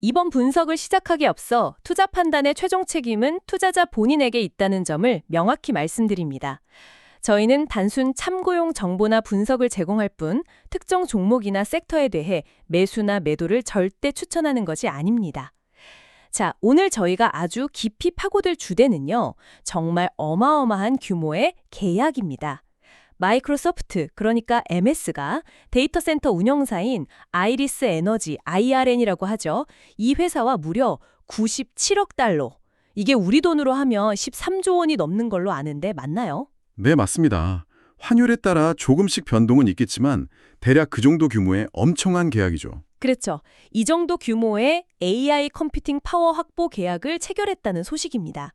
이번 분석을 시작하기에 앞서 투자 판단의 최종 책임은 투자자 본인에게 있다는 점을 명확히 말씀드립니다. 저희는 단순 참고용 정보나 분석을 제공할 뿐 특정 종목이나 섹터에 대해 매수나 매도를 절대 추천하는 것이 아닙니다. 자, 오늘 저희가 아주 깊이 파고들 주제는요, 정말 어마어마한 규모의 계약입니다. 마이크로소프트, 그러니까 MS가 데이터 센터 운영사인 아이리스 에너지, IRN이라고 하죠. 이 회사와 무려 97억 달러. 이게 우리 돈으로 하면 13조 원이 넘는 걸로 아는데 맞나요? 네, 맞습니다. 환율에 따라 조금씩 변동은 있겠지만 대략 그 정도 규모의 엄청난 계약이죠. 그렇죠. 이 정도 규모의 AI 컴퓨팅 파워 확보 계약을 체결했다는 소식입니다.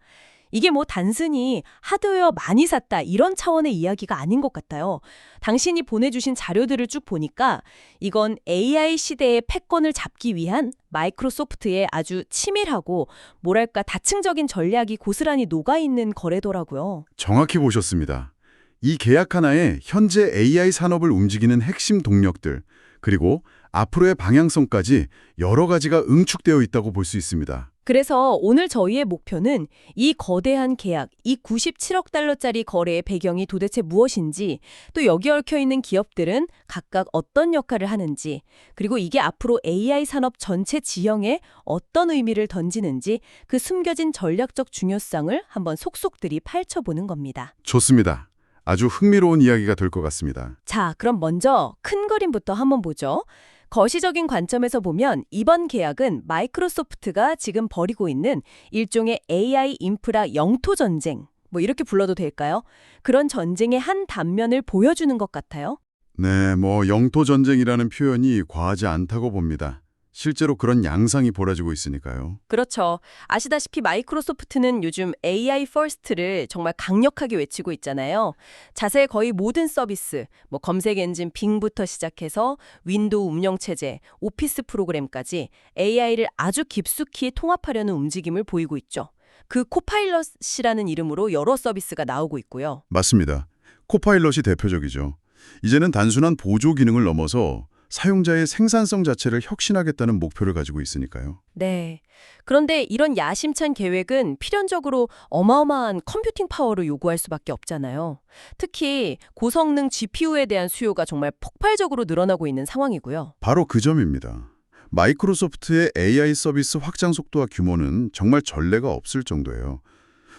이게 뭐 단순히 하드웨어 많이 샀다 이런 차원의 이야기가 아닌 것 같아요. 당신이 보내주신 자료들을 쭉 보니까 이건 AI 시대의 패권을 잡기 위한 마이크로소프트의 아주 치밀하고 뭐랄까 다층적인 전략이 고스란히 녹아있는 거래더라고요. 정확히 보셨습니다. 이 계약 하나에 현재 AI 산업을 움직이는 핵심 동력들, 그리고 앞으로의 방향성까지 여러 가지가 응축되어 있다고 볼 수 있습니다. 그래서 오늘 저희의 목표는 이 거대한 계약, 이 97억 달러짜리 거래의 배경이 도대체 무엇인지, 또 여기 얽혀 있는 기업들은 각각 어떤 역할을 하는지, 그리고 이게 앞으로 AI 산업 전체 지형에 어떤 의미를 던지는지 그 숨겨진 전략적 중요성을 한번 속속들이 파헤쳐보는 겁니다. 좋습니다. 아주 흥미로운 이야기가 될 것 같습니다. 자, 그럼 먼저 큰 그림부터 한번 보죠. 거시적인 관점에서 보면 이번 계약은 마이크로소프트가 지금 벌이고 있는 일종의 AI 인프라 영토 전쟁, 뭐 이렇게 불러도 될까요? 그런 전쟁의 한 단면을 보여주는 것 같아요. 네, 영토 전쟁이라는 표현이 과하지 않다고 봅니다. 실제로 그런 양상이 벌어지고 있으니까요. 그렇죠. 아시다시피 마이크로소프트는 요즘 AI 퍼스트를 정말 강력하게 외치고 있잖아요. 자세히 거의 모든 서비스, 뭐 검색 엔진 빙부터 시작해서 윈도우 운영체제, 오피스 프로그램까지 AI를 아주 깊숙이 통합하려는 움직임을 보이고 있죠. 그 코파일럿이라는 이름으로 여러 서비스가 나오고 있고요. 맞습니다. 코파일럿이 대표적이죠. 이제는 단순한 보조 기능을 넘어서 사용자의 생산성 자체를 혁신하겠다는 목표를 가지고 있으니까요. 네. 그런데 이런 야심찬 계획은 필연적으로 어마어마한 컴퓨팅 파워를 요구할 수밖에 없잖아요. 특히 고성능 GPU에 대한 수요가 정말 폭발적으로 늘어나고 있는 상황이고요. 바로 그 점입니다. 마이크로소프트의 AI 서비스 확장 속도와 규모는 정말 전례가 없을 정도예요.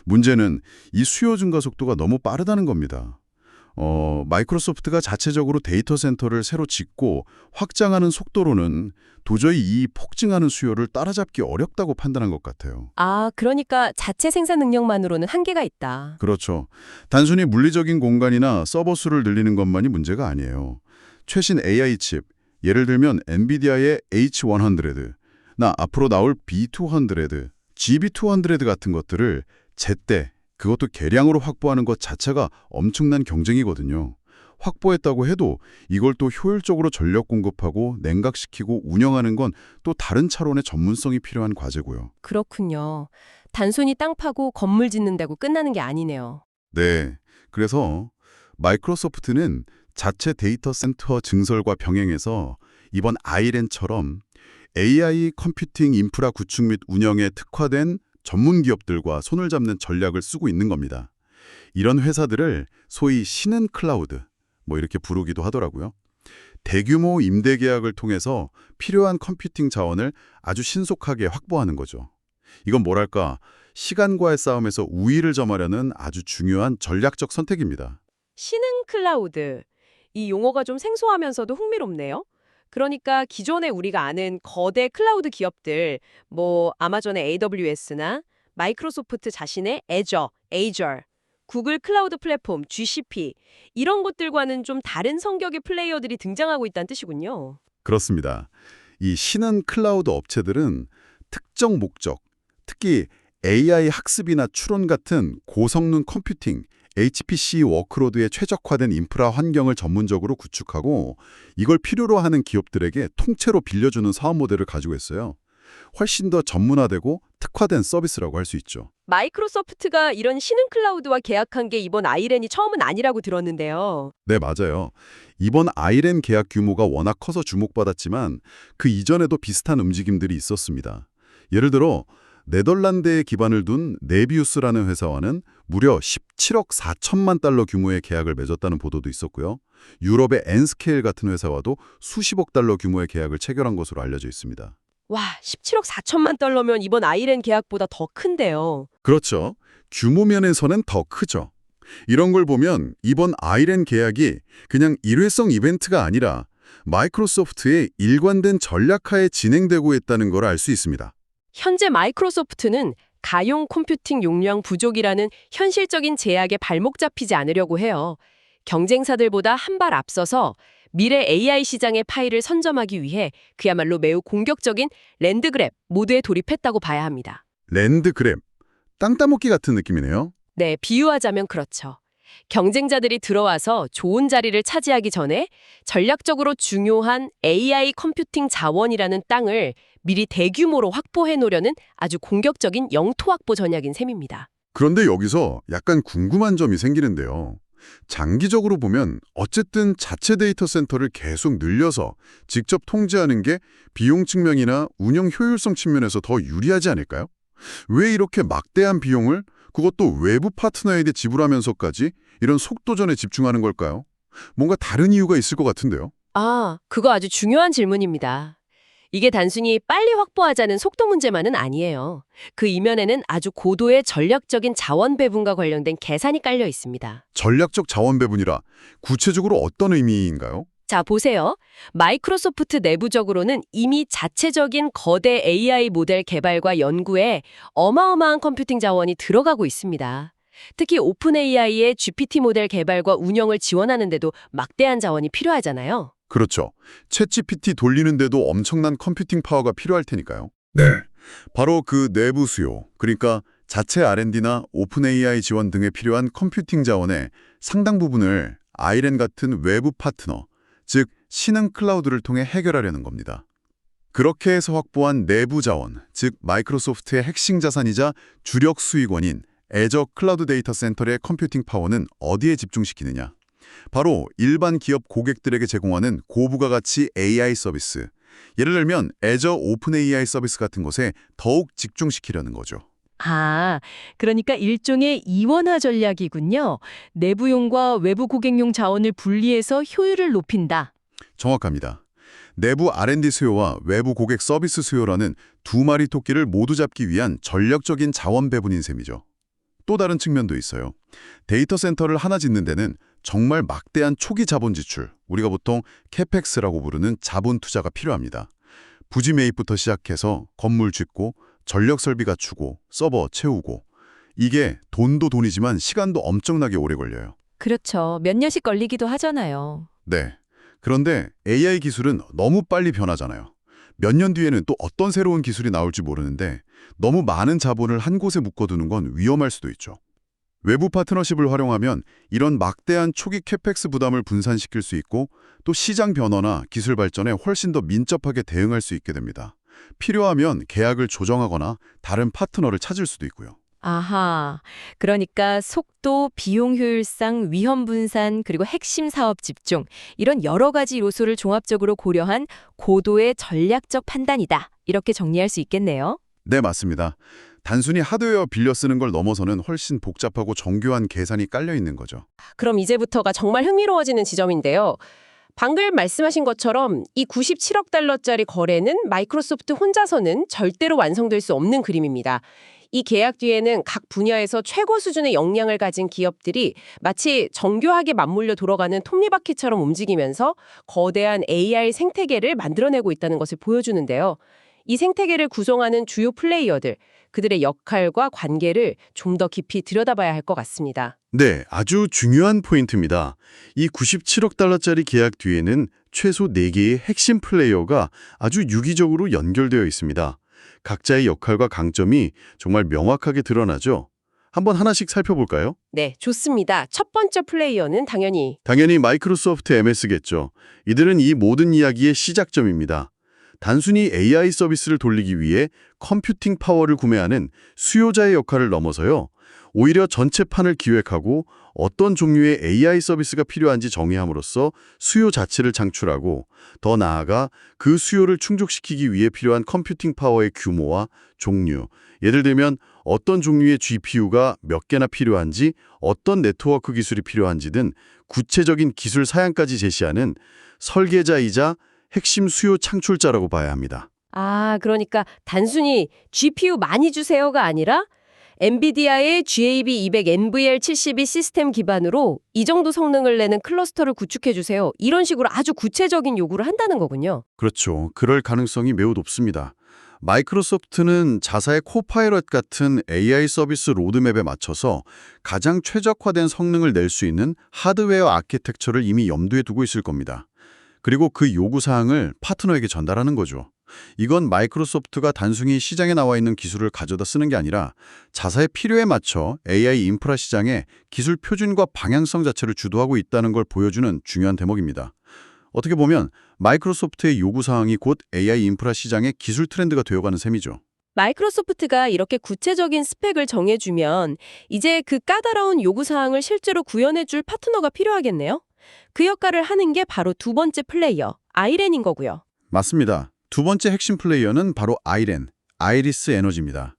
문제는 이 수요 증가 속도가 너무 빠르다는 겁니다. 마이크로소프트가 자체적으로 데이터 센터를 새로 짓고 확장하는 속도로는 도저히 이 폭증하는 수요를 따라잡기 어렵다고 판단한 것 같아요. 아, 그러니까 자체 생산 능력만으로는 한계가 있다. 그렇죠. 단순히 물리적인 공간이나 서버 수를 늘리는 것만이 문제가 아니에요. 최신 AI 칩, 예를 들면 엔비디아의 H100나 앞으로 나올 B200, GB200 같은 것들을 제때 그것도 개량으로 확보하는 것 자체가 엄청난 경쟁이거든요. 확보했다고 해도 이걸 또 효율적으로 전력 공급하고 냉각시키고 운영하는 건 또 다른 차원의 전문성이 필요한 과제고요. 그렇군요. 단순히 땅 파고 건물 짓는다고 끝나는 게 아니네요. 네, 그래서 마이크로소프트는 자체 데이터 센터 증설과 병행해서 이번 아이랜처럼 AI 컴퓨팅 인프라 구축 및 운영에 특화된 전문 기업들과 손을 잡는 전략을 쓰고 있는 겁니다. 이런 회사들을 소위 신흥 클라우드, 이렇게 부르기도 하더라고요. 대규모 임대 계약을 통해서 필요한 컴퓨팅 자원을 아주 신속하게 확보하는 거죠. 이건 뭐랄까, 시간과의 싸움에서 우위를 점하려는 아주 중요한 전략적 선택입니다. 신흥 클라우드. 이 용어가 좀 생소하면서도 흥미롭네요. 그러니까 기존에 우리가 아는 거대 클라우드 기업들, 뭐 아마존의 AWS나 마이크로소프트 자신의 Azure, 구글 클라우드 플랫폼 GCP 이런 것들과는 좀 다른 성격의 플레이어들이 등장하고 있다는 뜻이군요. 그렇습니다. 이 신흥 클라우드 업체들은 특정 목적, 특히 AI 학습이나 추론 같은 고성능 컴퓨팅, HPC 워크로드에 최적화된 인프라 환경을 전문적으로 구축하고 이걸 필요로 하는 기업들에게 통째로 빌려주는 사업 모델을 가지고 있어요. 훨씬 더 전문화되고 특화된 서비스라고 할 수 있죠. 마이크로소프트가 이런 신흥 클라우드와 계약한 게 이번 아이랜이 처음은 아니라고 들었는데요. 네, 맞아요. 이번 아이랜 계약 규모가 워낙 커서 주목받았지만 그 이전에도 비슷한 움직임들이 있었습니다. 예를 들어 네덜란드에 기반을 둔 네비우스라는 회사와는 무려 17억 4천만 달러 규모의 계약을 맺었다는 보도도 있었고요. 유럽의 엔스케일 같은 회사와도 수십억 달러 규모의 계약을 체결한 것으로 알려져 있습니다. 와, 17억 4천만 달러면 이번 아이랜 계약보다 더 큰데요. 그렇죠. 규모 면에서는 더 크죠. 이런 걸 보면 이번 아이랜 계약이 그냥 일회성 이벤트가 아니라 마이크로소프트의 일관된 전략하에 진행되고 있다는 걸 알 수 있습니다. 현재 마이크로소프트는 가용 컴퓨팅 용량 부족이라는 현실적인 제약에 발목 잡히지 않으려고 해요. 경쟁사들보다 한 발 앞서서 미래 AI 시장의 파일을 선점하기 위해 그야말로 매우 공격적인 랜드그랩 모드에 돌입했다고 봐야 합니다. 랜드그랩, 땅 따먹기 같은 느낌이네요. 네, 비유하자면 그렇죠. 경쟁자들이 들어와서 좋은 자리를 차지하기 전에 전략적으로 중요한 AI 컴퓨팅 자원이라는 땅을 미리 대규모로 확보해 놓으려는 아주 공격적인 영토 확보 전략인 셈입니다. 그런데 여기서 약간 궁금한 점이 생기는데요. 장기적으로 보면 어쨌든 자체 데이터 센터를 계속 늘려서 직접 통제하는 게 비용 측면이나 운영 효율성 측면에서 더 유리하지 않을까요? 왜 이렇게 막대한 비용을 그것도 외부 파트너에게 지불하면서까지 이런 속도전에 집중하는 걸까요? 뭔가 다른 이유가 있을 것 같은데요. 아, 그거 아주 중요한 질문입니다. 이게 단순히 빨리 확보하자는 속도 문제만은 아니에요. 그 이면에는 아주 고도의 전략적인 자원 배분과 관련된 계산이 깔려 있습니다. 전략적 자원 배분이라 구체적으로 어떤 의미인가요? 자, 보세요. 마이크로소프트 내부적으로는 이미 자체적인 거대 AI 모델 개발과 연구에 어마어마한 컴퓨팅 자원이 들어가고 있습니다. 특히 오픈 AI의 GPT 모델 개발과 운영을 지원하는데도 막대한 자원이 필요하잖아요. 그렇죠. 챗GPT 돌리는데도 엄청난 컴퓨팅 파워가 필요할 테니까요. 네. 바로 그 내부 수요, 그러니까 자체 R&D나 오픈 AI 지원 등에 필요한 컴퓨팅 자원의 상당 부분을 아이랜 같은 외부 파트너, 즉 신흥 클라우드를 통해 해결하려는 겁니다. 그렇게 해서 확보한 내부 자원, 즉 마이크로소프트의 핵심 자산이자 주력 수익원인 애저 클라우드 데이터 센터의 컴퓨팅 파워는 어디에 집중시키느냐? 바로 일반 기업 고객들에게 제공하는 고부가 가치 AI 서비스, 예를 들면 애저 오픈 AI 서비스 같은 것에 더욱 집중시키려는 거죠. 아, 그러니까 일종의 이원화 전략이군요. 내부용과 외부 고객용 자원을 분리해서 효율을 높인다. 정확합니다. 내부 R&D 수요와 외부 고객 서비스 수요라는 두 마리 토끼를 모두 잡기 위한 전략적인 자원 배분인 셈이죠. 또 다른 측면도 있어요. 데이터 센터를 하나 짓는 데는 정말 막대한 초기 자본 지출, 우리가 보통 캐펙스라고 부르는 자본 투자가 필요합니다. 부지 매입부터 시작해서 건물 짓고 전력 설비 갖추고 서버 채우고, 이게 돈도 돈이지만 시간도 엄청나게 오래 걸려요. 그렇죠. 몇 년씩 걸리기도 하잖아요. 네. 그런데 AI 기술은 너무 빨리 변하잖아요. 몇 년 뒤에는 또 어떤 새로운 기술이 나올지 모르는데 너무 많은 자본을 한 곳에 묶어두는 건 위험할 수도 있죠. 외부 파트너십을 활용하면 이런 막대한 초기 캐펙스 부담을 분산시킬 수 있고 또 시장 변화나 기술 발전에 훨씬 더 민첩하게 대응할 수 있게 됩니다. 필요하면 계약을 조정하거나 다른 파트너를 찾을 수도 있고요. 아하, 그러니까 속도, 비용 효율상, 위험 분산, 그리고 핵심 사업 집중, 이런 여러 가지 요소를 종합적으로 고려한 고도의 전략적 판단이다. 이렇게 정리할 수 있겠네요. 네, 맞습니다. 단순히 하드웨어 빌려 쓰는 걸 넘어서는 훨씬 복잡하고 정교한 계산이 깔려 있는 거죠. 그럼 이제부터가 정말 흥미로워지는 지점인데요. 방금 말씀하신 것처럼 이 97억 달러짜리 거래는 마이크로소프트 혼자서는 절대로 완성될 수 없는 그림입니다. 이 계약 뒤에는 각 분야에서 최고 수준의 역량을 가진 기업들이 마치 정교하게 맞물려 돌아가는 톱니바퀴처럼 움직이면서 거대한 AI 생태계를 만들어내고 있다는 것을 보여주는데요. 이 생태계를 구성하는 주요 플레이어들, 그들의 역할과 관계를 좀 더 깊이 들여다봐야 할 것 같습니다. 네, 아주 중요한 포인트입니다. 이 97억 달러짜리 계약 뒤에는 최소 4개의 핵심 플레이어가 아주 유기적으로 연결되어 있습니다. 각자의 역할과 강점이 정말 명확하게 드러나죠. 한번 하나씩 살펴볼까요? 네, 좋습니다. 첫 번째 플레이어는 당연히 당연히 마이크로소프트 MS겠죠. 이들은 이 모든 이야기의 시작점입니다. 단순히 AI 서비스를 돌리기 위해 컴퓨팅 파워를 구매하는 수요자의 역할을 넘어서요. 오히려 전체 판을 기획하고 어떤 종류의 AI 서비스가 필요한지 정의함으로써 수요 자체를 창출하고 더 나아가 그 수요를 충족시키기 위해 필요한 컴퓨팅 파워의 규모와 종류, 예를 들면 어떤 종류의 GPU가 몇 개나 필요한지, 어떤 네트워크 기술이 필요한지 등 구체적인 기술 사양까지 제시하는 설계자이자 핵심 수요 창출자라고 봐야 합니다. 아, 그러니까 단순히 GPU 많이 주세요가 아니라 엔비디아의 GAB200 NVL72 시스템 기반으로 이 정도 성능을 내는 클러스터를 구축해 주세요. 이런 식으로 아주 구체적인 요구를 한다는 거군요. 그렇죠. 그럴 가능성이 매우 높습니다. 마이크로소프트는 자사의 코파일럿 같은 AI 서비스 로드맵에 맞춰서 가장 최적화된 성능을 낼 수 있는 하드웨어 아키텍처를 이미 염두에 두고 있을 겁니다. 그리고 그 요구사항을 파트너에게 전달하는 거죠. 이건 마이크로소프트가 단순히 시장에 나와 있는 기술을 가져다 쓰는 게 아니라 자사의 필요에 맞춰 AI 인프라 시장의 기술 표준과 방향성 자체를 주도하고 있다는 걸 보여주는 중요한 대목입니다. 어떻게 보면 마이크로소프트의 요구사항이 곧 AI 인프라 시장의 기술 트렌드가 되어가는 셈이죠. 마이크로소프트가 이렇게 구체적인 스펙을 정해주면 이제 그 까다로운 요구사항을 실제로 구현해줄 파트너가 필요하겠네요. 그 역할을 하는 게 바로 두 번째 플레이어, 아이렌인 거고요. 맞습니다. 두 번째 핵심 플레이어는 바로 아이렌, 아이리스 에너지입니다.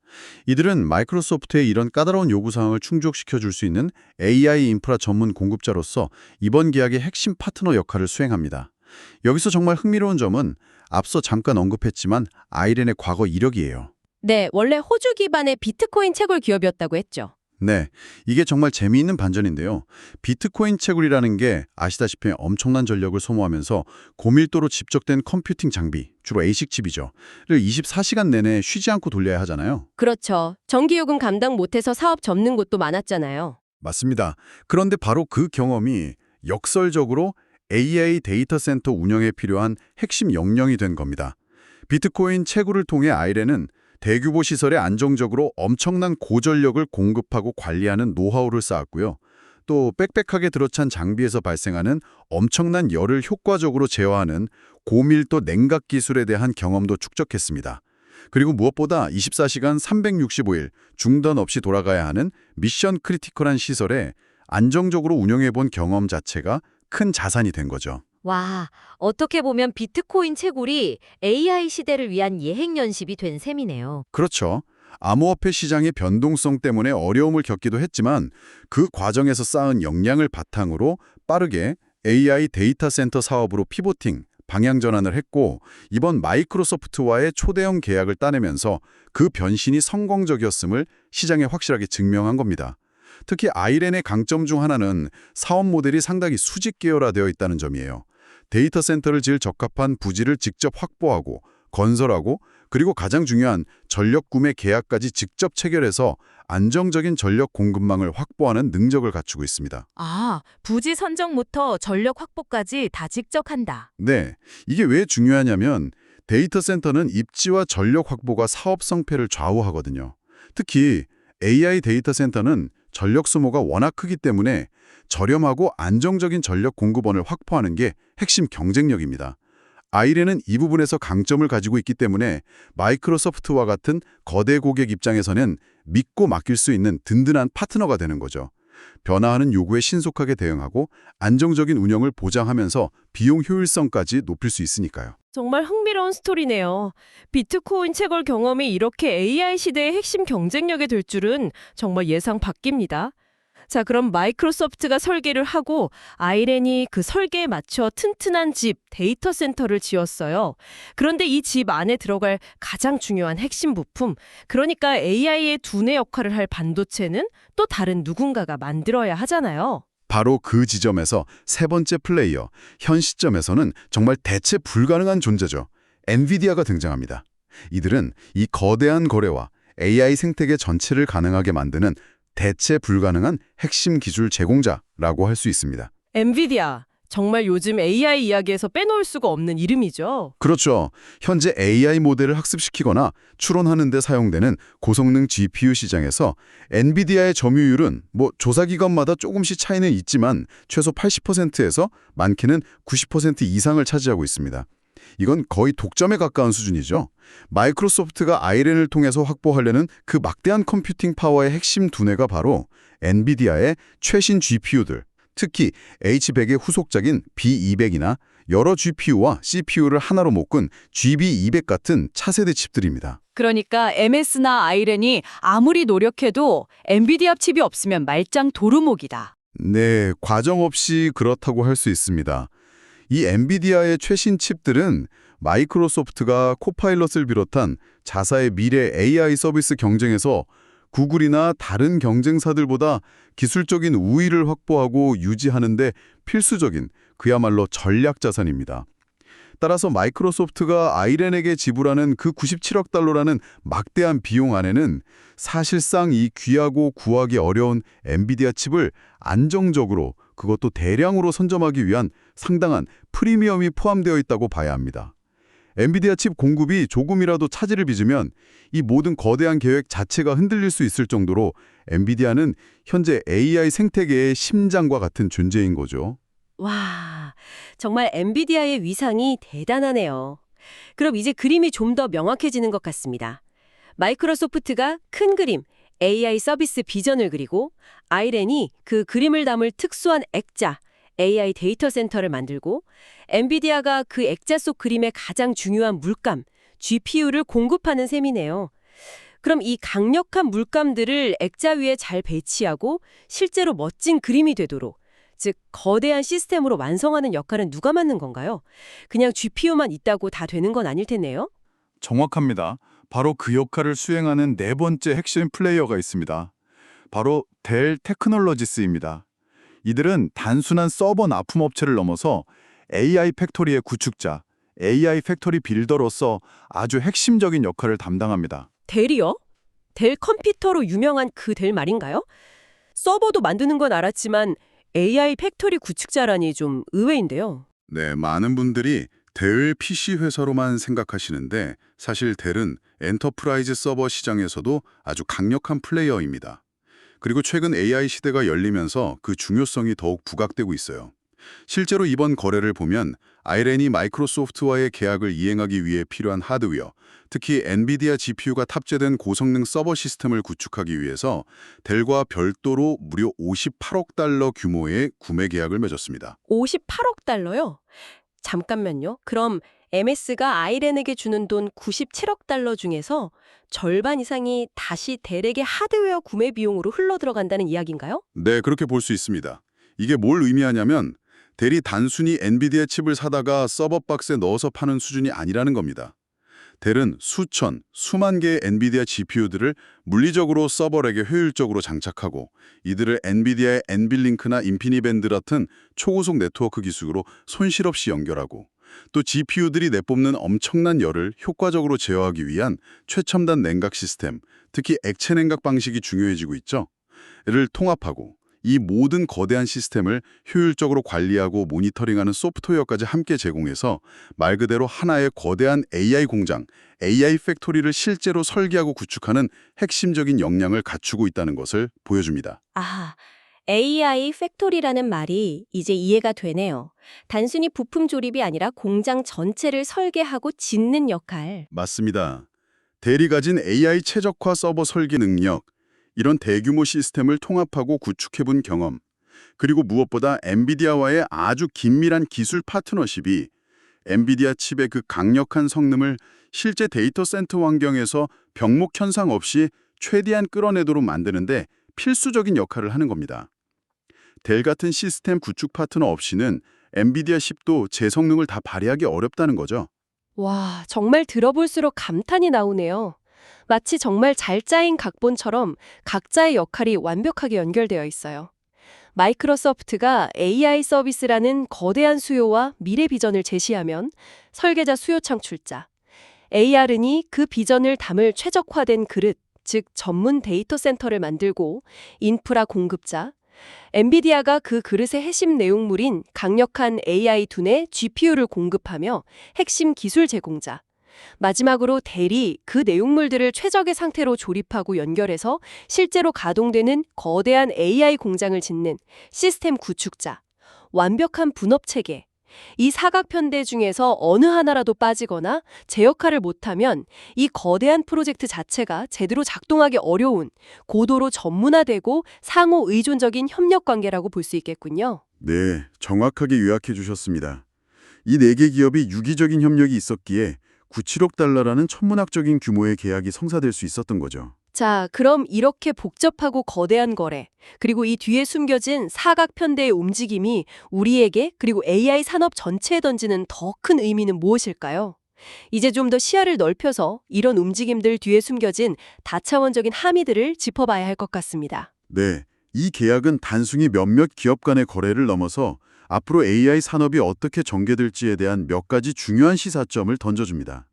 이들은 마이크로소프트의 이런 까다로운 요구사항을 충족시켜 줄 수 있는 AI 인프라 전문 공급자로서 이번 계약의 핵심 파트너 역할을 수행합니다. 여기서 정말 흥미로운 점은 앞서 잠깐 언급했지만 아이렌의 과거 이력이에요. 네, 원래 호주 기반의 비트코인 채굴 기업이었다고 했죠. 네, 이게 정말 재미있는 반전인데요. 비트코인 채굴이라는 게 아시다시피 엄청난 전력을 소모하면서 고밀도로 집적된 컴퓨팅 장비, 주로 ASIC 칩이죠. 를 24시간 내내 쉬지 않고 돌려야 하잖아요. 그렇죠. 전기요금 감당 못해서 사업 접는 곳도 많았잖아요. 맞습니다. 그런데 바로 그 경험이 역설적으로 AI 데이터 센터 운영에 필요한 핵심 역량이 된 겁니다. 비트코인 채굴을 통해 아이렌은 대규모 시설에 안정적으로 엄청난 고전력을 공급하고 관리하는 노하우를 쌓았고요. 또 빽빽하게 들어찬 장비에서 발생하는 엄청난 열을 효과적으로 제어하는 고밀도 냉각 기술에 대한 경험도 축적했습니다. 그리고 무엇보다 24시간 365일 중단 없이 돌아가야 하는 미션 크리티컬한 시설에 안정적으로 운영해본 경험 자체가 큰 자산이 된 거죠. 와, 어떻게 보면 비트코인 채굴이 AI 시대를 위한 예행 연습이 된 셈이네요. 그렇죠. 암호화폐 시장의 변동성 때문에 어려움을 겪기도 했지만 그 과정에서 쌓은 역량을 바탕으로 빠르게 AI 데이터 센터 사업으로 피보팅, 방향 전환을 했고 이번 마이크로소프트와의 초대형 계약을 따내면서 그 변신이 성공적이었음을 시장에 확실하게 증명한 겁니다. 특히 아이렌의 강점 중 하나는 사업 모델이 상당히 수직 계열화되어 있다는 점이에요. 데이터 센터를 지을 적합한 부지를 직접 확보하고 건설하고 그리고 가장 중요한 전력 구매 계약까지 직접 체결해서 안정적인 전력 공급망을 확보하는 능력을 갖추고 있습니다. 아, 부지 선정부터 전력 확보까지 다 직접 한다. 네, 이게 왜 중요하냐면 데이터 센터는 입지와 전력 확보가 사업 성패를 좌우하거든요. 특히 AI 데이터 센터는 전력 소모가 워낙 크기 때문에 저렴하고 안정적인 전력 공급원을 확보하는 게 핵심 경쟁력입니다. 아이렌은 이 부분에서 강점을 가지고 있기 때문에 마이크로소프트와 같은 거대 고객 입장에서는 믿고 맡길 수 있는 든든한 파트너가 되는 거죠. 변화하는 요구에 신속하게 대응하고 안정적인 운영을 보장하면서 비용 효율성까지 높일 수 있으니까요. 정말 흥미로운 스토리네요. 비트코인 채굴 경험이 이렇게 AI 시대의 핵심 경쟁력이 될 줄은 정말 예상 밖입니다. 자, 그럼 마이크로소프트가 설계를 하고 아이렌이 그 설계에 맞춰 튼튼한 집, 데이터 센터를 지었어요. 그런데 이 집 안에 들어갈 가장 중요한 핵심 부품, 그러니까 AI의 두뇌 역할을 할 반도체는 또 다른 누군가가 만들어야 하잖아요. 바로 그 지점에서 세 번째 플레이어, 현 시점에서는 정말 대체 불가능한 존재죠. 엔비디아가 등장합니다. 이들은 이 거대한 거래와 AI 생태계 전체를 가능하게 만드는 대체 불가능한 핵심 기술 제공자라고 할 수 있습니다. 엔비디아, 정말 요즘 AI 이야기에서 빼놓을 수가 없는 이름이죠. 그렇죠. 현재 AI 모델을 학습시키거나 추론하는 데 사용되는 고성능 GPU 시장에서 엔비디아의 점유율은 조사기관마다 조금씩 차이는 있지만 최소 80%에서 많게는 90% 이상을 차지하고 있습니다. 이건 거의 독점에 가까운 수준이죠. 마이크로소프트가 아이렌을 통해서 확보하려는 그 막대한 컴퓨팅 파워의 핵심 두뇌가 바로 엔비디아의 최신 GPU들, 특히 H100의 후속작인 B200이나 여러 GPU와 CPU를 하나로 묶은 GB200 같은 차세대 칩들입니다. 그러니까 MS나 아이렌이 아무리 노력해도 엔비디아 칩이 없으면 말짱 도루묵이다. 네, 과정 없이 그렇다고 할 수 있습니다. 이 엔비디아의 최신 칩들은 마이크로소프트가 코파일럿을 비롯한 자사의 미래 AI 서비스 경쟁에서 구글이나 다른 경쟁사들보다 기술적인 우위를 확보하고 유지하는 데 필수적인 그야말로 전략 자산입니다. 따라서 마이크로소프트가 아이렌에게 지불하는 그 97억 달러라는 막대한 비용 안에는 사실상 이 귀하고 구하기 어려운 엔비디아 칩을 안정적으로 그것도 대량으로 선점하기 위한 상당한 프리미엄이 포함되어 있다고 봐야 합니다. 엔비디아 칩 공급이 조금이라도 차질을 빚으면 이 모든 거대한 계획 자체가 흔들릴 수 있을 정도로 엔비디아는 현재 AI 생태계의 심장과 같은 존재인 거죠. 와, 정말 엔비디아의 위상이 대단하네요. 그럼 이제 그림이 좀 더 명확해지는 것 같습니다. 마이크로소프트가 큰 그림, AI 서비스 비전을 그리고 아이렌이 그 그림을 담을 특수한 액자, AI 데이터 센터를 만들고 엔비디아가 그 액자 속 그림의 가장 중요한 물감, GPU를 공급하는 셈이네요. 그럼 이 강력한 물감들을 액자 위에 잘 배치하고 실제로 멋진 그림이 되도록, 즉 거대한 시스템으로 완성하는 역할은 누가 맡는 건가요? 그냥 GPU만 있다고 다 되는 건 아닐 테네요. 정확합니다. 바로 그 역할을 수행하는 네 번째 핵심 플레이어가 있습니다. 바로 델 테크놀로지스입니다. 이들은 단순한 서버 납품업체를 넘어서 AI 팩토리의 구축자, AI 팩토리 빌더로서 아주 핵심적인 역할을 담당합니다. 델이요? 델 컴퓨터로 유명한 그 델 말인가요? 서버도 만드는 건 알았지만 AI 팩토리 구축자라니 좀 의외인데요. 네, 많은 분들이 델 PC 회사로만 생각하시는데 사실 델은 엔터프라이즈 서버 시장에서도 아주 강력한 플레이어입니다. 그리고 최근 AI 시대가 열리면서 그 중요성이 더욱 부각되고 있어요. 실제로 이번 거래를 보면 아이렌이 마이크로소프트와의 계약을 이행하기 위해 필요한 하드웨어, 특히 엔비디아 GPU가 탑재된 고성능 서버 시스템을 구축하기 위해서 델과 별도로 무려 58억 달러 규모의 구매 계약을 맺었습니다. 58억 달러요? 잠깐만요. 그럼 MS가 아이렌에게 주는 돈 97억 달러 중에서 절반 이상이 다시 델에게 하드웨어 구매 비용으로 흘러들어간다는 이야기인가요? 네, 그렇게 볼 수 있습니다. 이게 뭘 의미하냐면 델이 단순히 엔비디아 칩을 사다가 서버 박스에 넣어서 파는 수준이 아니라는 겁니다. 델은 수천, 수만 개의 엔비디아 GPU들을 물리적으로 서버렉에 효율적으로 장착하고 이들을 엔비디아의 엔빌링크나 인피니밴드 같은 초고속 네트워크 기술로 손실 없이 연결하고 또 GPU들이 내뿜는 엄청난 열을 효과적으로 제어하기 위한 최첨단 냉각 시스템, 특히 액체 냉각 방식이 중요해지고 있죠. 이를 통합하고 이 모든 거대한 시스템을 효율적으로 관리하고 모니터링하는 소프트웨어까지 함께 제공해서 말 그대로 하나의 거대한 AI 공장, AI 팩토리를 실제로 설계하고 구축하는 핵심적인 역량을 갖추고 있다는 것을 보여줍니다. 아, AI 팩토리라는 말이 이제 이해가 되네요. 단순히 부품 조립이 아니라 공장 전체를 설계하고 짓는 역할. 맞습니다. 델이 가진 AI 최적화 서버 설계 능력, 이런 대규모 시스템을 통합하고 구축해본 경험, 그리고 무엇보다 엔비디아와의 아주 긴밀한 기술 파트너십이 엔비디아 칩의 그 강력한 성능을 실제 데이터 센터 환경에서 병목 현상 없이 최대한 끌어내도록 만드는데 필수적인 역할을 하는 겁니다. 델 같은 시스템 구축 파트너 없이는 엔비디아 칩도 제 성능을 다 발휘하기 어렵다는 거죠. 와, 정말 들어볼수록 감탄이 나오네요. 마치 정말 잘 짜인 각본처럼 각자의 역할이 완벽하게 연결되어 있어요. 마이크로소프트가 AI 서비스라는 거대한 수요와 미래 비전을 제시하면 설계자 수요 창출자, AR은이 그 비전을 담을 최적화된 그릇, 즉 전문 데이터 센터를 만들고 인프라 공급자, 엔비디아가 그 그릇의 핵심 내용물인 강력한 AI 두뇌 GPU를 공급하며 핵심 기술 제공자, 마지막으로 델이 그 내용물들을 최적의 상태로 조립하고 연결해서 실제로 가동되는 거대한 AI 공장을 짓는 시스템 구축자, 완벽한 분업 체계. 이 사각편대 중에서 어느 하나라도 빠지거나 제 역할을 못하면 이 거대한 프로젝트 자체가 제대로 작동하기 어려운 고도로 전문화되고 상호 의존적인 협력 관계라고 볼 수 있겠군요. 네, 정확하게 요약해 주셨습니다. 이 4개 기업이 유기적인 협력이 있었기에 97억 달러라는 천문학적인 규모의 계약이 성사될 수 있었던 거죠. 자, 그럼 이렇게 복잡하고 거대한 거래, 그리고 이 뒤에 숨겨진 사각편대의 움직임이 우리에게 그리고 AI 산업 전체에 던지는 더 큰 의미는 무엇일까요? 이제 좀 더 시야를 넓혀서 이런 움직임들 뒤에 숨겨진 다차원적인 함의들을 짚어봐야 할 것 같습니다. 네, 이 계약은 단순히 몇몇 기업 간의 거래를 넘어서 앞으로 AI 산업이 어떻게 전개될지에 대한 몇 가지 중요한 시사점을 던져줍니다.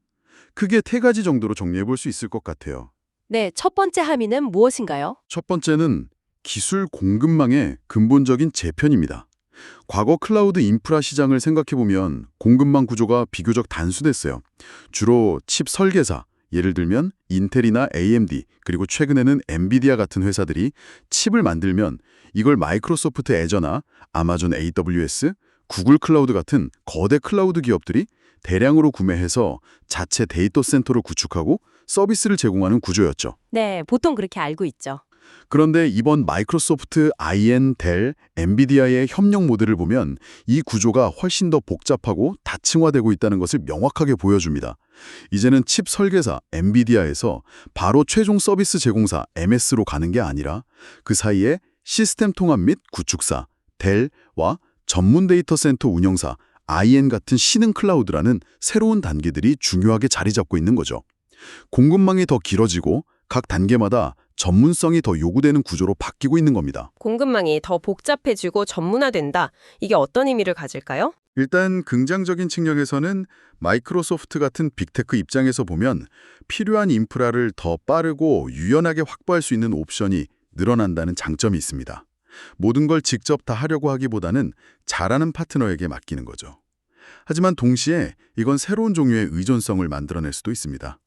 크게 3가지 정도로 정리해 볼 수 있을 것 같아요. 네, 첫 번째 함의는 무엇인가요? 첫 번째는 기술 공급망의 근본적인 재편입니다. 과거 클라우드 인프라 시장을 생각해보면 공급망 구조가 비교적 단순했어요. 주로 칩 설계사, 예를 들면 인텔이나 AMD, 그리고 최근에는 엔비디아 같은 회사들이 칩을 만들면 이걸 마이크로소프트 애저나 아마존 AWS, 구글 클라우드 같은 거대 클라우드 기업들이 대량으로 구매해서 자체 데이터 센터를 구축하고 서비스를 제공하는 구조였죠. 네, 보통 그렇게 알고 있죠. 그런데 이번 마이크로소프트, IN, 델, 엔비디아의 협력 모델을 보면 이 구조가 훨씬 더 복잡하고 다층화되고 있다는 것을 명확하게 보여줍니다. 이제는 칩 설계사, 엔비디아에서 바로 최종 서비스 제공사, MS로 가는 게 아니라 그 사이에 시스템 통합 및 구축사, 델과 전문 데이터 센터 운영사, IN 같은 신흥 클라우드라는 새로운 단계들이 중요하게 자리 잡고 있는 거죠. 공급망이 더 길어지고 각 단계마다 전문성이 더 요구되는 구조로 바뀌고 있는 겁니다. 공급망이 더 복잡해지고 전문화된다. 이게 어떤 의미를 가질까요? 일단 긍정적인 측면에서는 마이크로소프트 같은 빅테크 입장에서 보면 필요한 인프라를 더 빠르고 유연하게 확보할 수 있는 옵션이 늘어난다는 장점이 있습니다. 모든 걸 직접 다 하려고 하기보다는 잘하는 파트너에게 맡기는 거죠. 하지만 동시에 이건 새로운 종류의 의존성을 만들어낼 수도 있습니다.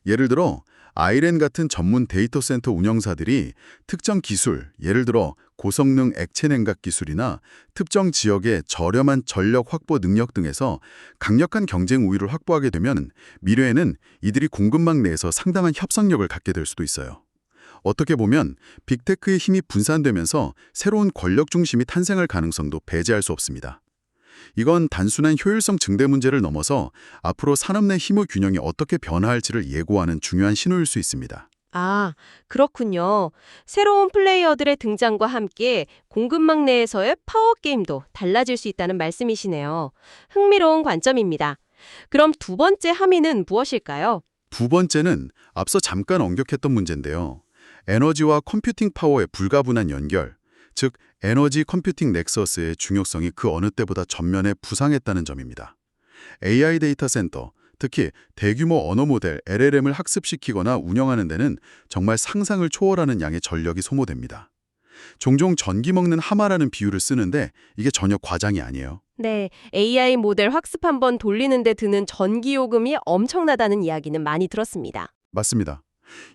예를 들어 아이렌 같은 전문 데이터 센터 운영사들이 특정 기술, 예를 들어 고성능 액체 냉각 기술이나 특정 지역의 저렴한 전력 확보 능력 등에서 강력한 경쟁 우위를 확보하게 되면 미래에는 이들이 공급망 내에서 상당한 협상력을 갖게 될 수도 있어요. 어떻게 보면 빅테크의 힘이 분산되면서 새로운 권력 중심이 탄생할 가능성도 배제할 수 없습니다. 이건 단순한 효율성 증대 문제를 넘어서 앞으로 산업 내 힘의 균형이 어떻게 변화할지를 예고하는 중요한 신호일 수 있습니다. 아, 그렇군요. 새로운 플레이어들의 등장과 함께 공급망 내에서의 파워게임도 달라질 수 있다는 말씀이시네요. 흥미로운 관점입니다. 그럼 두 번째 함의는 무엇일까요? 두 번째는 앞서 잠깐 언급했던 문제인데요. 에너지와 컴퓨팅 파워의 불가분한 연결, 즉 에너지 컴퓨팅 넥서스의 중요성이 그 어느 때보다 전면에 부상했다는 점입니다. AI 데이터 센터, 특히 대규모 언어 모델 LLM을 학습시키거나 운영하는 데는 정말 상상을 초월하는 양의 전력이 소모됩니다. 종종 전기 먹는 하마라는 비유를 쓰는데 이게 전혀 과장이 아니에요. 네, AI 모델 학습 한번 돌리는데 드는 전기 요금이 엄청나다는 이야기는 많이 들었습니다. 맞습니다.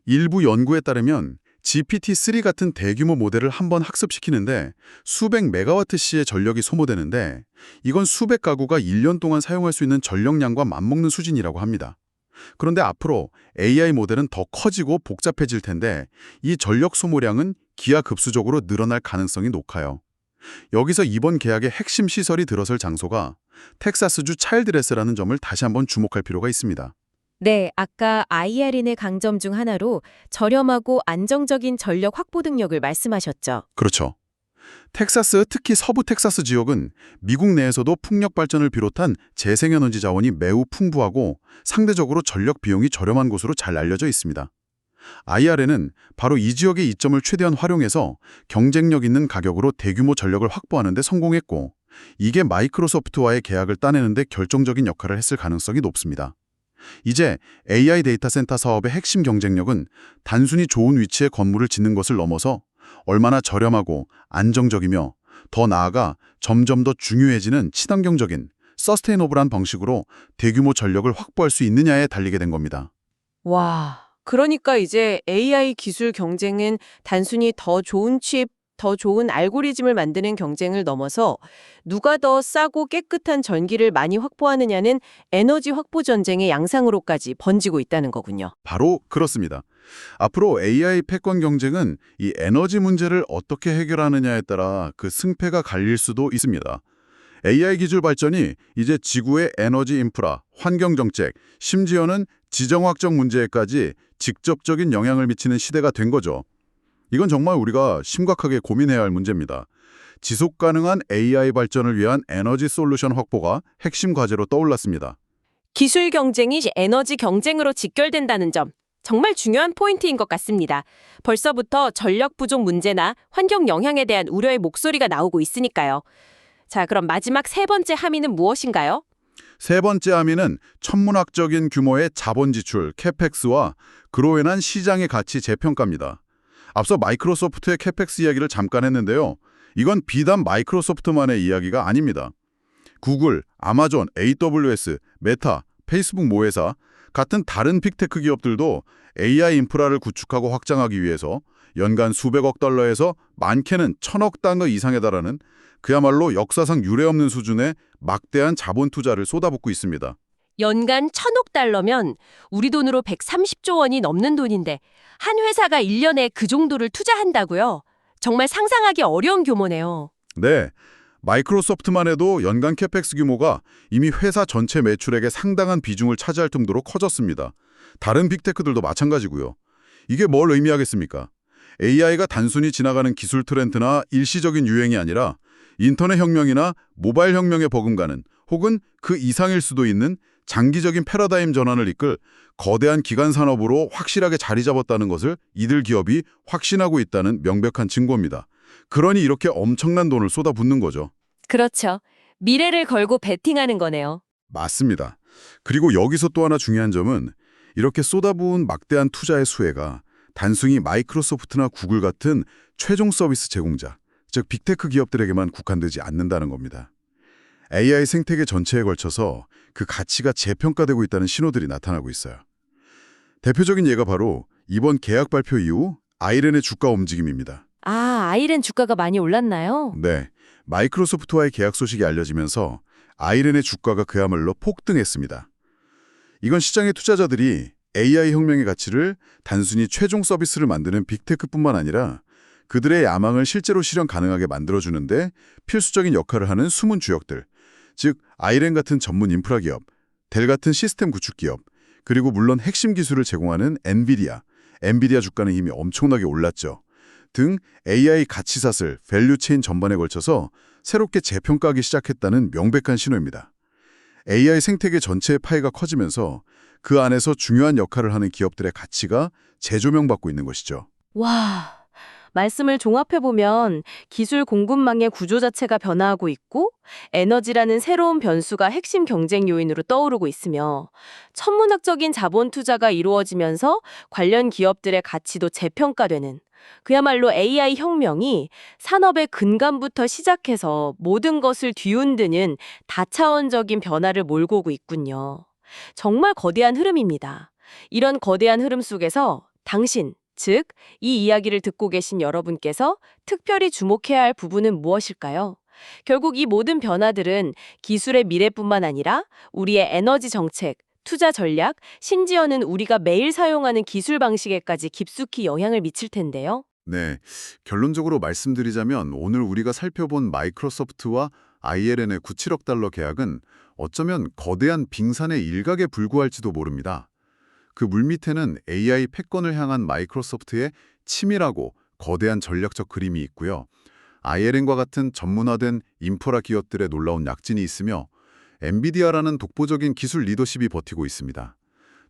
일부 연구에 따르면 GPT-3 같은 대규모 모델을 한번 학습시키는데 수백 메가와트시의 전력이 소모되는데 이건 수백 가구가 1년 동안 사용할 수 있는 전력량과 맞먹는 수준이라고 합니다. 그런데 앞으로 AI 모델은 더 커지고 복잡해질 텐데 이 전력 소모량은 기하급수적으로 늘어날 가능성이 높아요. 여기서 이번 계약의 핵심 시설이 들어설 장소가 텍사스주 차일드레스라는 점을 다시 한번 주목할 필요가 있습니다. 네, 아까 IRN의 강점 중 하나로 저렴하고 안정적인 전력 확보 능력을 말씀하셨죠. 그렇죠. 텍사스, 특히 서부 텍사스 지역은 미국 내에서도 풍력 발전을 비롯한 재생에너지 자원이 매우 풍부하고 상대적으로 전력 비용이 저렴한 곳으로 잘 알려져 있습니다. IRN은 바로 이 지역의 이점을 최대한 활용해서 경쟁력 있는 가격으로 대규모 전력을 확보하는 데 성공했고 이게 마이크로소프트와의 계약을 따내는 데 결정적인 역할을 했을 가능성이 높습니다. 이제 AI 데이터 센터 사업의 핵심 경쟁력은 단순히 좋은 위치에 건물을 짓는 것을 넘어서 얼마나 저렴하고 안정적이며 더 나아가 점점 더 중요해지는 친환경적인 서스테이너블한 방식으로 대규모 전력을 확보할 수 있느냐에 달리게 된 겁니다. 와, 그러니까 이제 AI 기술 경쟁은 단순히 더 좋은 칩, 더 좋은 알고리즘을 만드는 경쟁을 넘어서 누가 더 싸고 깨끗한 전기를 많이 확보하느냐는 에너지 확보 전쟁의 양상으로까지 번지고 있다는 거군요. 바로 그렇습니다. 앞으로 AI 패권 경쟁은 이 에너지 문제를 어떻게 해결하느냐에 따라 그 승패가 갈릴 수도 있습니다. AI 기술 발전이 이제 지구의 에너지 인프라, 환경 정책, 심지어는 지정학적 문제에까지 직접적인 영향을 미치는 시대가 된 거죠. 이건 정말 우리가 심각하게 고민해야 할 문제입니다. 지속 가능한 AI 발전을 위한 에너지 솔루션 확보가 핵심 과제로 떠올랐습니다. 기술 경쟁이 에너지 경쟁으로 직결된다는 점, 정말 중요한 포인트인 것 같습니다. 벌써부터 전력 부족 문제나 환경 영향에 대한 우려의 목소리가 나오고 있으니까요. 자, 그럼 마지막 세 번째 함의는 무엇인가요? 세 번째 함의는 천문학적인 규모의 자본 지출, 캐펙스와 그로 인한 시장의 가치 재평가입니다. 앞서 마이크로소프트의 캐펙스 이야기를 잠깐 했는데요. 이건 비단 마이크로소프트만의 이야기가 아닙니다. 구글, 아마존, AWS, 메타, 페이스북 모회사 같은 다른 빅테크 기업들도 AI 인프라를 구축하고 확장하기 위해서 연간 수백억 달러에서 많게는 천억 달러 이상에 달하는 그야말로 역사상 유례없는 수준의 막대한 자본 투자를 쏟아붓고 있습니다. 연간 1,000억 달러면 우리 돈으로 130조 원이 넘는 돈인데 한 회사가 1년에 그 정도를 투자한다고요? 정말 상상하기 어려운 규모네요. 네, 마이크로소프트만 해도 연간 캐펙스 규모가 이미 회사 전체 매출액의 상당한 비중을 차지할 정도로 커졌습니다. 다른 빅테크들도 마찬가지고요. 이게 뭘 의미하겠습니까? AI가 단순히 지나가는 기술 트렌드나 일시적인 유행이 아니라 인터넷 혁명이나 모바일 혁명에 버금가는 혹은 그 이상일 수도 있는 장기적인 패러다임 전환을 이끌 거대한 기간 산업으로 확실하게 자리 잡았다는 것을 이들 기업이 확신하고 있다는 명백한 증거입니다. 그러니 이렇게 엄청난 돈을 쏟아붓는 거죠. 그렇죠. 미래를 걸고 베팅하는 거네요. 맞습니다. 그리고 여기서 또 하나 중요한 점은 이렇게 쏟아부은 막대한 투자의 수혜가 단순히 마이크로소프트나 구글 같은 최종 서비스 제공자, 즉 빅테크 기업들에게만 국한되지 않는다는 겁니다. AI 생태계 전체에 걸쳐서 그 가치가 재평가되고 있다는 신호들이 나타나고 있어요. 대표적인 예가 바로 이번 계약 발표 이후 아이렌의 주가 움직임입니다. 아, 아이렌 주가가 많이 올랐나요? 네, 마이크로소프트와의 계약 소식이 알려지면서 아이렌의 주가가 그야말로 폭등했습니다. 이건 시장의 투자자들이 AI 혁명의 가치를 단순히 최종 서비스를 만드는 빅테크뿐만 아니라 그들의 야망을 실제로 실현 가능하게 만들어주는데 필수적인 역할을 하는 숨은 주역들, 즉 아이렌 같은 전문 인프라 기업, 델 같은 시스템 구축 기업, 그리고 물론 핵심 기술을 제공하는 엔비디아 주가는 이미 엄청나게 올랐죠. 등 AI 가치사슬, 밸류체인 전반에 걸쳐서 새롭게 재평가하기 시작했다는 명백한 신호입니다. AI 생태계 전체의 파이가 커지면서 그 안에서 중요한 역할을 하는 기업들의 가치가 재조명받고 있는 것이죠. 와, 말씀을 종합해보면 기술 공급망의 구조 자체가 변화하고 있고 에너지라는 새로운 변수가 핵심 경쟁 요인으로 떠오르고 있으며 천문학적인 자본 투자가 이루어지면서 관련 기업들의 가치도 재평가되는 그야말로 AI 혁명이 산업의 근간부터 시작해서 모든 것을 뒤흔드는 다차원적인 변화를 몰고 오고 있군요. 정말 거대한 흐름입니다. 이런 거대한 흐름 속에서 당신, 즉, 이 이야기를 듣고 계신 여러분께서 특별히 주목해야 할 부분은 무엇일까요? 결국 이 모든 변화들은 기술의 미래뿐만 아니라 우리의 에너지 정책, 투자 전략, 심지어는 우리가 매일 사용하는 기술 방식에까지 깊숙이 영향을 미칠 텐데요. 네, 결론적으로 말씀드리자면 오늘 우리가 살펴본 마이크로소프트와 ILN의 97억 달러 계약은 어쩌면 거대한 빙산의 일각에 불과할지도 모릅니다. 그 물밑에는 AI 패권을 향한 마이크로소프트의 치밀하고 거대한 전략적 그림이 있고요. ILN과 같은 전문화된 인프라 기업들의 놀라운 약진이 있으며 엔비디아라는 독보적인 기술 리더십이 버티고 있습니다.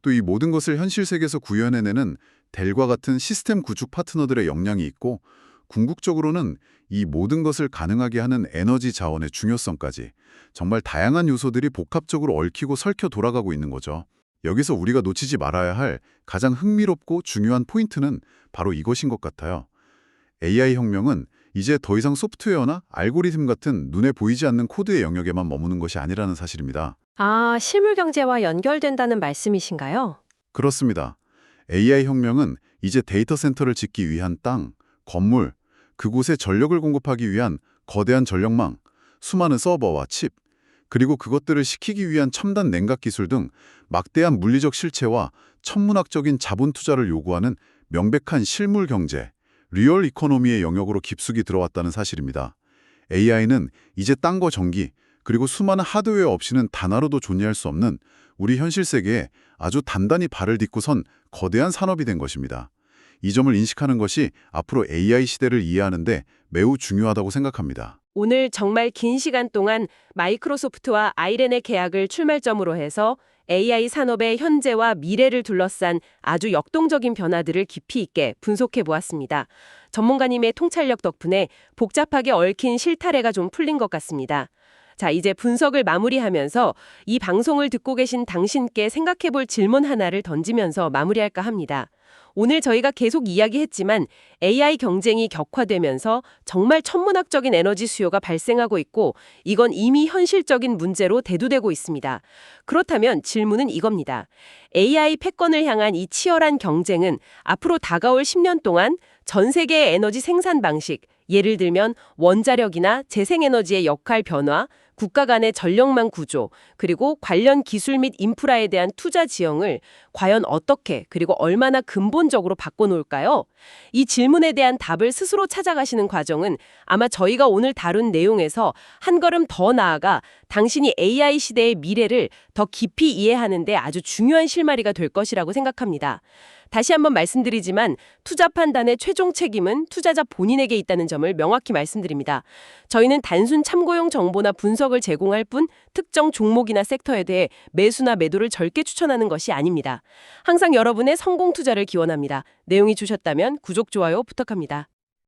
또 이 모든 것을 현실 세계에서 구현해내는 델과 같은 시스템 구축 파트너들의 역량이 있고 궁극적으로는 이 모든 것을 가능하게 하는 에너지 자원의 중요성까지 정말 다양한 요소들이 복합적으로 얽히고 설켜 돌아가고 있는 거죠. 여기서 우리가 놓치지 말아야 할 가장 흥미롭고 중요한 포인트는 바로 이것인 것 같아요. AI 혁명은 이제 더 이상 소프트웨어나 알고리즘 같은 눈에 보이지 않는 코드의 영역에만 머무는 것이 아니라는 사실입니다. 아, 실물 경제와 연결된다는 말씀이신가요? 그렇습니다. AI 혁명은 이제 데이터 센터를 짓기 위한 땅, 건물, 그곳에 전력을 공급하기 위한 거대한 전력망, 수많은 서버와 칩, 그리고 그것들을 시키기 위한 첨단 냉각 기술 등 막대한 물리적 실체와 천문학적인 자본 투자를 요구하는 명백한 실물 경제, 리얼 이코노미의 영역으로 깊숙이 들어왔다는 사실입니다. AI는 이제 땅과 전기, 그리고 수많은 하드웨어 없이는 단 하루도 존재할 수 없는 우리 현실 세계에 아주 단단히 발을 딛고 선 거대한 산업이 된 것입니다. 이 점을 인식하는 것이 앞으로 AI 시대를 이해하는 데 매우 중요하다고 생각합니다. 오늘 정말 긴 시간 동안 마이크로소프트와 아이렌의 계약을 출발점으로 해서 AI 산업의 현재와 미래를 둘러싼 아주 역동적인 변화들을 깊이 있게 분석해 보았습니다. 전문가님의 통찰력 덕분에 복잡하게 얽힌 실타래가 좀 풀린 것 같습니다. 자, 이제 분석을 마무리하면서 이 방송을 듣고 계신 당신께 생각해 볼 질문 하나를 던지면서 마무리할까 합니다. 오늘 저희가 계속 이야기했지만 AI 경쟁이 격화되면서 정말 천문학적인 에너지 수요가 발생하고 있고 이건 이미 현실적인 문제로 대두되고 있습니다. 그렇다면 질문은 이겁니다. AI 패권을 향한 이 치열한 경쟁은 앞으로 다가올 10년 동안 전 세계의 에너지 생산 방식, 예를 들면 원자력이나 재생에너지의 역할 변화, 국가 간의 전력망 구조, 그리고 관련 기술 및 인프라에 대한 투자 지형을 과연 어떻게 그리고 얼마나 근본적으로 바꿔놓을까요? 이 질문에 대한 답을 스스로 찾아가시는 과정은 아마 저희가 오늘 다룬 내용에서 한 걸음 더 나아가 당신이 AI 시대의 미래를 더 깊이 이해하는 데 아주 중요한 실마리가 될 것이라고 생각합니다. 다시 한번 말씀드리지만 투자 판단의 최종 책임은 투자자 본인에게 있다는 점을 명확히 말씀드립니다. 저희는 단순 참고용 정보나 분석을 제공할 뿐 특정 종목이나 섹터에 대해 매수나 매도를 절대 추천하는 것이 아닙니다. 항상 여러분의 성공 투자를 기원합니다. 내용이 좋으셨다면 구독, 좋아요 부탁합니다.